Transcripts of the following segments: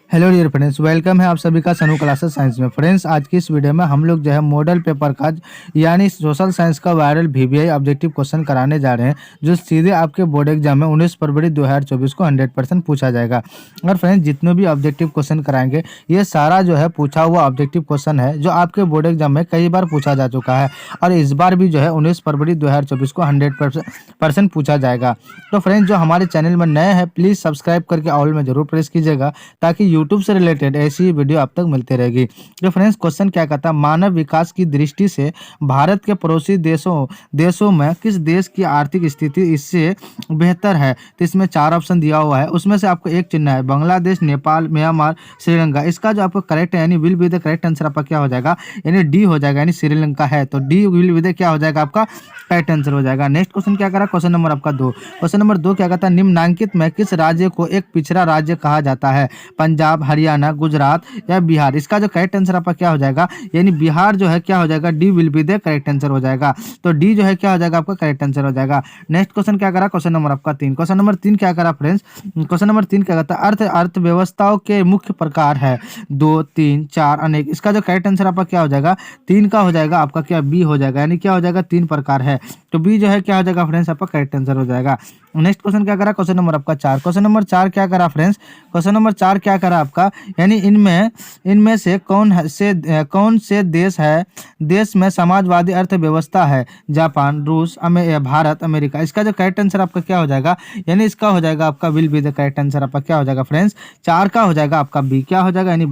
Hello dear friends, welcome है आप सभी का सनू क्लासेस साइंस में। फ्रेंड्स, आज की इस वीडियो में हम लोग जो है मॉडल पेपर का यानी सोशल साइंस का वायरल वीवीआई ऑब्जेक्टिव क्वेश्चन कराने जा रहे हैं, जो सीधे आपके बोर्ड एग्जाम में 19 फरवरी 2024 को 100% पूछा जाएगा। और फ्रेंड्स, जितने भी ऑब्जेक्टिव क्वेश्चन कराएंगे ये सारा जो है पूछा हुआ ऑब्जेक्टिव क्वेश्चन है, जो आपके बोर्ड एग्जाम में कई बार पूछा जा चुका है और इस बार भी जो है 19 फरवरी 2024 को 100% पूछा जाएगा। तो फ्रेंड्स, जो हमारे चैनल में नए हैं प्लीज़ सब्सक्राइब करके ऑल में जरूर प्रेस कीजिएगा, ताकि यूट्यूब से रिलेटेड ऐसी ही वीडियो आप तक मिलती रहेगी। तो फ्रेंड्स, क्वेश्चन क्या कहता है, मानव विकास की दृष्टि से भारत के पड़ोसी देशों में किस देश की आर्थिक स्थिति इससे बेहतर है। तो इसमें 4 ऑप्शन दिया हुआ है, उसमें से आपको एक चुनना है, बांग्लादेश, नेपाल, म्यांमार, श्रीलंका। इसका जो आपको करेक्ट है यानी will be the correct answer आपका क्या हो जाएगा, यानी डी हो जाएगा, यानी श्रीलंका है। तो डी विल बी द क्या हो जाएगा, आपका करेक्ट आंसर हो जाएगा। नेक्स्ट क्वेश्चन क्या करा, क्वेश्चन नंबर आपका 2। क्वेश्चन नंबर 2 क्या कहता है, निम्नलिखित में किस राज्य को एक पिछड़ा राज्य कहा जाता है, पंजाब, हरियाणा, गुजरात या बिहार। इसका जो करेक्ट आंसर आपका क्या हो जाएगा, यानी बिहार जो है क्या हो जाएगा, D will be the correct answer हो जाएगा। तो डी जो है क्या हो जाएगा, आपका करेक्ट आंसर हो जाएगा। नेक्स्ट क्वेश्चन क्या करा, क्वेश्चन नंबर आपका 3। क्वेश्चन नंबर 3 क्या करा फ्रेंड्स, क्वेश्चन नंबर 3 क्या कहता है, अर्थव्यवस्थाओं के मुख्य प्रकार है 2, 3, 4, अनेक। इसका जो करेक्ट आंसर आपका क्या हो जाएगा, 3 का हो जाएगा, आपका क्या बी हो जाएगा, यानी क्या हो जाएगा, 3 प्रकार है। तो बी जो है क्या हो जाएगा फ्रेंड्स, आपका करेक्ट आंसर हो जाएगा। नेक्स्ट क्वेश्चन क्या करा, क्वेश्चन नंबर आपका 4। क्वेश्चन नंबर 4 क्या करा फ्रेंड्स, क्वेश्चन नंबर 4 क्या करा आपका, यानी इनमें से कौन से देश में समाजवादी अर्थव्यवस्था है, जापान, रूस, भारत, अमेरिका। इसका जो करेक्ट आंसर आपका क्या हो जाएगा, यानी इसका हो जाएगा आपका will be the correct answer आपका क्या हो जाएगा फ्रेंड्स, 4 का हो जाएगा आपका बी क्या हो जाएगा, यानी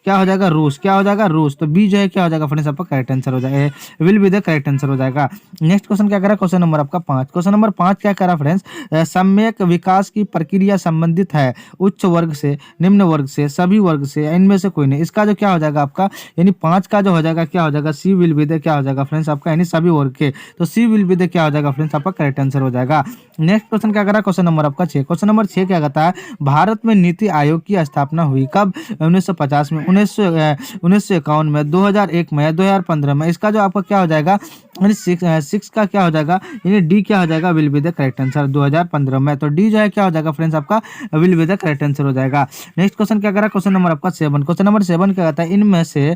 क्या हो जाएगा, रूस। क्या हो जाएगा, रूस। तो बी जो है क्या हो जाएगा फ्रेंड्स, आपका करेक्ट आंसर हो जाएगा, will be the correct answer हो जाएगा। नेक्स्ट क्वेश्चन क्या करा, क्वेश्चन नंबर आपका 5। क्वेश्चन नंबर 5 क्या करा फ्रेंड्स, सम्यक विकास की प्रक्रिया संबंधित है उच्च वर्ग से, निम्न वर्ग से, सभी वर्ग से, इनमें से कोई नहीं। इसका जो क्या हो जाएगा आपका, यानी 5 का जो हो जाएगा क्या हो जाएगा, सी विल बी द क्या हो जाएगा फ्रेंड्स आपका, यानी सभी वर्ग के। तो सी विल बी द क्या हो जाएगा फ्रेंड्स, आपका करेक्ट आंसर हो जाएगा। नेक्स्ट क्वेश्चन क्या करा, क्वेश्चन नंबर आपका 6। क्वेश्चन नंबर 6 क्या कहता है, भारत में नीति आयोग की स्थापना हुई कब, 1950 में, 1951 में, 2001 में या 2015 में। इसका जो आपका क्या हो जाएगा, यानी 6 का क्या हो जाएगा, यानी डी क्या हो जाएगा, will be the correct answer 2015 में। तो डी जो है क्या हो जाएगा फ्रेंड्स, आपका will be the correct answer हो जाएगा। नेक्स्ट क्वेश्चन क्या करा, क्वेश्चन नंबर आपका 7। क्वेश्चन नंबर 7 क्या कहता है, इनमें से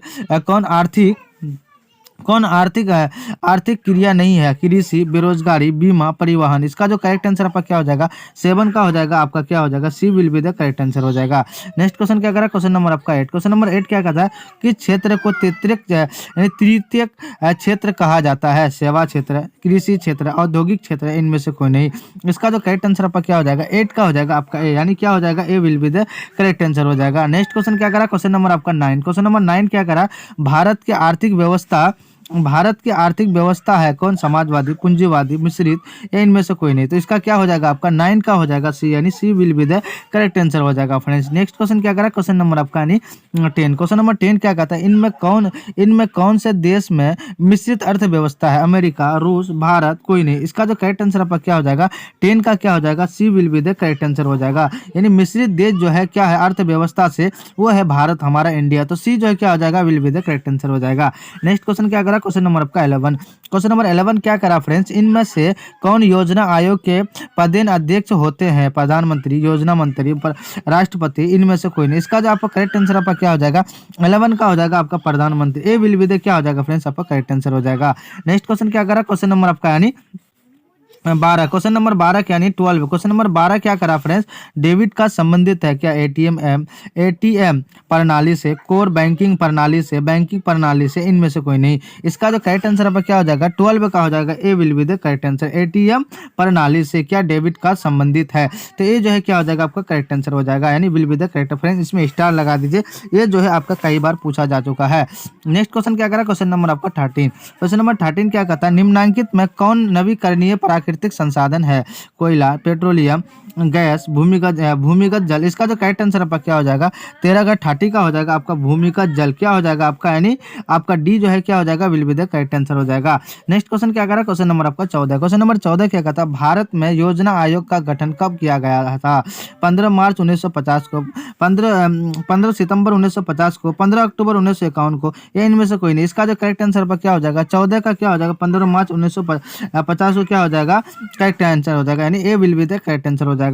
आर्थिक क्रिया नहीं है, कृषि, बेरोजगारी, बीमा, परिवहन। इसका जो करेक्ट आंसर आपका क्या हो जाएगा, 7 का हो जाएगा, आपका क्या हो जाएगा, C will be the correct answer हो जाएगा। नेक्स्ट क्वेश्चन क्या करा, क्वेश्चन नंबर आपका 8। क्वेश्चन नंबर 8 क्या कहता है, किस क्षेत्र को तृतीयक क्षेत्र कहा जाता है, सेवा क्षेत्र, कृषि क्षेत्र, औद्योगिक क्षेत्र, इनमें से कोई नहीं। इसका जो करेक्ट आंसर आपका क्या हो जाएगा, 8 का हो जाएगा आपका ए, यानी क्या हो जाएगा, A will be the correct answer हो जाएगा। नेक्स्ट क्वेश्चन क्या करा, क्वेश्चन नंबर आपका 9। क्वेश्चन नंबर 9 क्या करा, भारत की आर्थिक व्यवस्था है कौन, समाजवादी, पूंजीवादी, मिश्रित या इनमें से कोई नहीं। तो इसका क्या हो जाएगा, आपका 9 का हो जाएगा सी, यानी C will be the correct answer हो जाएगा फ्रेंड्स। नेक्स्ट क्वेश्चन क्या करा, क्वेश्चन नंबर आपका यानी 10। क्वेश्चन नंबर 10 क्या कहता है, इनमें कौन से देश में मिश्रित अर्थव्यवस्था है, अमेरिका, रूस, भारत, कोई नहीं। इसका जो करेक्ट आंसर आपका क्या हो जाएगा, 10 का क्या हो जाएगा, C will be the correct answer हो जाएगा। यानी मिश्रित देश जो है क्या है अर्थव्यवस्था से, वो है भारत, हमारा इंडिया। तो सी जो है क्या हो जाएगा, will be the correct answer हो जाएगा। नेक्स्ट क्वेश्चन क्या करा, क्वेश्चन नंबर आपका 11। क्वेश्चन नंबर 11 क्या करा फ्रेंड्स, इनमें से कौन योजना आयोग के पदेन अध्यक्ष होते हैं, प्रधानमंत्री, योजना मंत्री, राष्ट्रपति, इनमें से कोई नहीं। इसका जो आपका करेक्ट आंसर आपका क्या हो जाएगा, 11 का हो जाएगा आपका प्रधानमंत्री, ए विल बी द क्या हो जाएगा फ्रेंड्स, आपका करेक्ट आंसर हो जाएगा। नेक्स्ट क्वेश्चन क्या करा, क्वेश्चन नंबर आपका यानी 12। क्वेश्चन नंबर 12 यानी 12। क्वेश्चन नंबर 12 क्या करा फ्रेंड्स, डेबिट कार्ड संबंधित है क्या एटीएम प्रणाली से, कोर बैंकिंग प्रणाली से, बैंकिंग प्रणाली से, इनमें से कोई नहीं। इसका जो करेक्ट आंसर आपका क्या हो जाएगा, 12 का हो जाएगा, A will be the correct answer, ATM प्रणाली से क्या डेबिट कार्ड संबंधित है। तो ये जो है क्या हो जाएगा, आपका करेक्ट आंसर हो जाएगा, यानी will be the correct. Friends, इसमें स्टार लगा दीजिए, ये जो है आपका कई बार पूछा जा चुका है। नेक्स्ट क्वेश्चन क्या करा, क्वेश्चन नंबर आपका 13। क्वेश्चन नंबर 13 क्या कहता है, निम्नलिखित में कौन नवीकरणीय प्राकृतिक संसाधन है, कोयला, पेट्रोलियम, गैस, भूमिगत जल। इसका जो करेक्ट आंसर आपका क्या हो जाएगा, 13 का 30 का हो जाएगा, आपका भूमिगत जल क्या हो जाएगा आपका, यानी आपका डी जो है क्या हो जाएगा, will be the correct answer हो जाएगा। नेक्स्ट क्वेश्चन क्या करा, क्वेश्चन नंबर आपका 14। क्वेश्चन नंबर 14 क्या कहता है, भारत में योजना आयोग का गठन कब किया गया था, 15 मार्च 1950 को, 15 सितंबर 1950 को, 15 अक्टूबर 1951 को, या इनमें से कोई नहीं। इसका जो करेक्ट आंसर आपका क्या हो जाएगा, 14 का क्या हो जाएगा, 15 मार्च 1950 को क्या हो जाएगा, करेक्ट आंसर हो जाएगा, यानी A will be the correct answer हो जाएगा।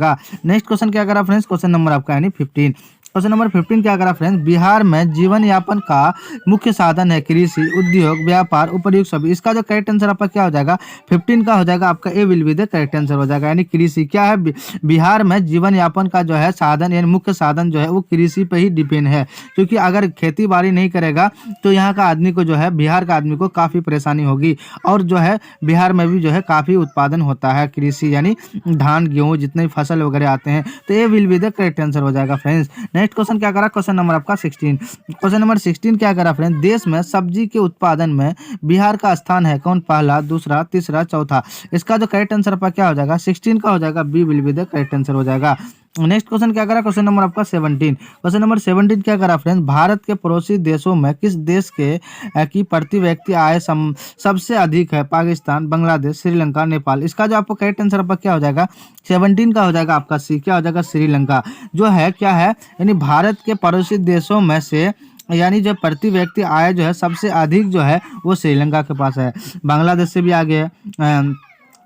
नेक्स्ट क्वेश्चन क्या करा फ्रेंड्स, क्वेश्चन नंबर आपका यानी 15। क्वेश्चन नंबर 15 क्या करा फ्रेंड्स, बिहार में जीवन यापन का मुख्य साधन है कृषि, उद्योग, व्यापार, उपर्युक्त सभी। इसका जो करेक्ट आंसर आपका क्या हो जाएगा, 15 का हो जाएगा आपका A will be the correct answer हो जाएगा। यानी कृषि क्या है, बिहार में जीवन यापन का जो है साधन यानी मुख्य साधन जो है वो कृषि पे ही डिपेंड है, क्योंकि अगर खेती बाड़ी नहीं करेगा तो यहाँ का आदमी को जो है, बिहार का आदमी को काफ़ी परेशानी होगी। और जो है बिहार में भी जो है काफ़ी उत्पादन होता है कृषि, यानी धान गेहूँ जितने भी फसल वगैरह आते हैं, तो ये will be the correct answer हो जाएगा फ्रेंड्स। नेक्स्ट क्वेश्चन क्या करा, क्वेश्चन नंबर आपका 16। क्वेश्चन नंबर 16 क्या करा फ्रेंड्स, देश में सब्जी के उत्पादन में बिहार का स्थान है कौन, पहला, दूसरा, तीसरा, चौथा। इसका जो करेक्ट आंसर आपका क्या हो जाएगा, 16 का हो जाएगा B will be the correct answer हो जाएगा। नेक्स्ट क्वेश्चन क्या करा, क्वेश्चन नंबर आपका 17। क्वेश्चन नंबर 17 क्या करा फ्रेंड्स, भारत के पड़ोसी देशों में किस देश के की प्रति व्यक्ति आय सबसे अधिक है, पाकिस्तान, बांग्लादेश, श्रीलंका, नेपाल। इसका जो आपको करेक्ट आंसर आपका क्या हो जाएगा, 17 का हो जाएगा आपका सी, क्या हो जाएगा, श्रीलंका। जो है क्या है, यानी भारत के पड़ोसी देशों में से यानी जो प्रति व्यक्ति आय जो है सबसे अधिक जो है वो श्रीलंका के पास है। बांग्लादेश से भी आगे है,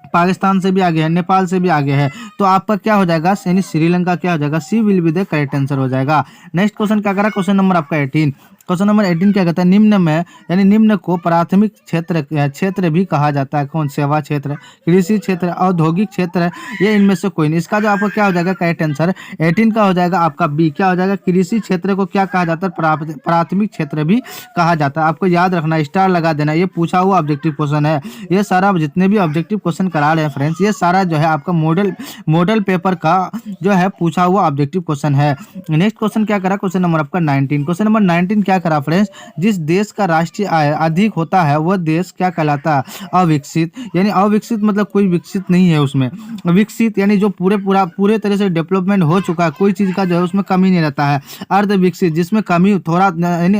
पाकिस्तान से भी आगे है, नेपाल से भी आगे है। तो आपका क्या हो जाएगा, यानी श्रीलंका क्या हो जाएगा, C will be the correct answer हो जाएगा। नेक्स्ट क्वेश्चन क्या करा, क्वेश्चन नंबर आपका 18। क्वेश्चन नंबर 18 क्या कहता है, निम्न में यानी निम्न को प्राथमिक क्षेत्र भी कहा जाता है कौन, सेवा क्षेत्र, कृषि क्षेत्र, औद्योगिक क्षेत्र, ये इनमें से कोई नहीं। इसका जो आपको क्या हो जाएगा करेक्ट आंसर 18 का हो जाएगा आपका बी, क्या हो जाएगा, कृषि क्षेत्र को क्या कहा जाता है, प्राथमिक क्षेत्र भी कहा जाता है। आपको याद रखना, स्टार लगा देना, ये पूछा हुआ ऑब्जेक्टिव क्वेश्चन है। ये सारा जितने भी ऑब्जेक्टिव क्वेश्चन करा रहे हैं फ्रेंड्स, ये सारा जो है आपका मॉडल पेपर का जो है पूछा हुआ ऑब्जेक्टिव क्वेश्चन है। नेक्स्ट क्वेश्चन क्या करा, क्वेश्चन नंबर आपका 19। क्वेश्चन नंबर 19 क्या करा फ्रेंड्स, जिस देश का राष्ट्रीय आय अधिक होता है वह देश क्या कहलाता है, अविकसित। यानी अविकसित मतलब कोई विकसित नहीं है उसमें, विकसित यानी जो पूरे तरह से डेवलपमेंट हो चुका है, कोई चीज का जो है उसमें कमी नहीं रहता है। अर्ध विकसित जिसमें कमी थोड़ा यानी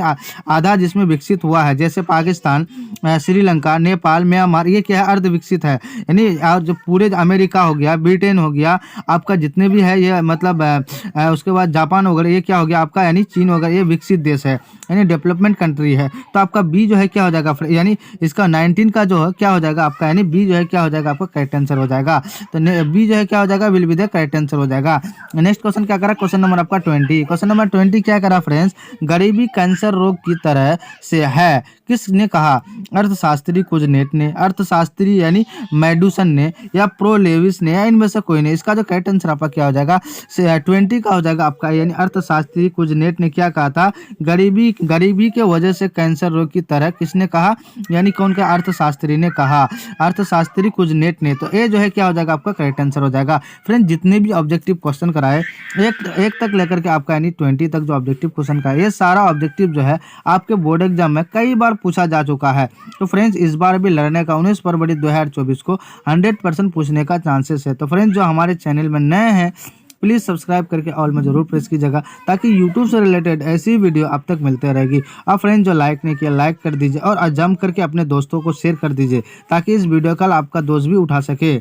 आधा जिसमें विकसित हुआ है, जैसे पाकिस्तान, श्रीलंका, नेपाल, म्यांमार, ये क्या है, अर्ध विकसित है। यानी जो पूरे अमेरिका हो गया, ब्रिटेन हो गया, आपका जितने भी है ये मतलब उसके बाद जापान वगैरह, ये क्या हो गया आपका, यानी चीन वगैरह, ये विकसित देश है, यानी डेवलपमेंट कंट्री है। तो आपका बी जो है क्या हो जाएगा, यानी इसका 19 का जो है क्या हो जाएगा आपका, यानी बी जो है क्या हो जाएगा आपका करेक्ट आंसर हो जाएगा। तो बी जो है क्या हो जाएगा, will be the correct answer हो जाएगा। नेक्स्ट क्वेश्चन क्या करा, क्वेश्चन नंबर आपका 20। क्वेश्चन नंबर 20 क्या करा फ्रेंड्स, गरीबी कैंसर रोग की तरह से है, किसने कहा, अर्थशास्त्री कुजनेट ने, अर्थशास्त्री यानी मेडुसन ने, या प्रोलेविस ने, या इनमें से कोई नहीं। इसका जो करेक्ट आंसर आपका क्या हो जाएगा, 20 का हो जाएगा आपका, यानी अर्थशास्त्री कुजनेट ने क्या कहा था, गरीबी के वजह से कैंसर रोग की तरह, किसने कहा, यानी कौन का, अर्थशास्त्री ने कहा, अर्थशास्त्री कुजनेट ने। तो ये जो है क्या हो जाएगा आपका करेक्ट आंसर हो जाएगा। फ्रेंड जितने भी ऑब्जेक्टिव क्वेश्चन कराए एक तक लेकर के आपका यानी 20 तक जो ऑब्जेक्टिव क्वेश्चन का ये सारा ऑब्जेक्टिव जो है आपके बोर्ड एग्जाम में कई बार पूछा जा चुका है। तो फ्रेंड्स इस बार भी लड़ने का 19 फरवरी 2024 को 100% पूछने का चांसेस है। तो फ्रेंड्स जो हमारे चैनल में नए हैं प्लीज़ सब्सक्राइब करके ऑल में जरूर प्रेस कीजिएगा, ताकि यूट्यूब से रिलेटेड ऐसी वीडियो आप तक मिलते रहेगी। और फ्रेंड्स जो लाइक नहीं किया लाइक कर दीजिए और जम करके अपने दोस्तों को शेयर कर दीजिए, ताकि इस वीडियो का आपका दोस्त भी उठा सके।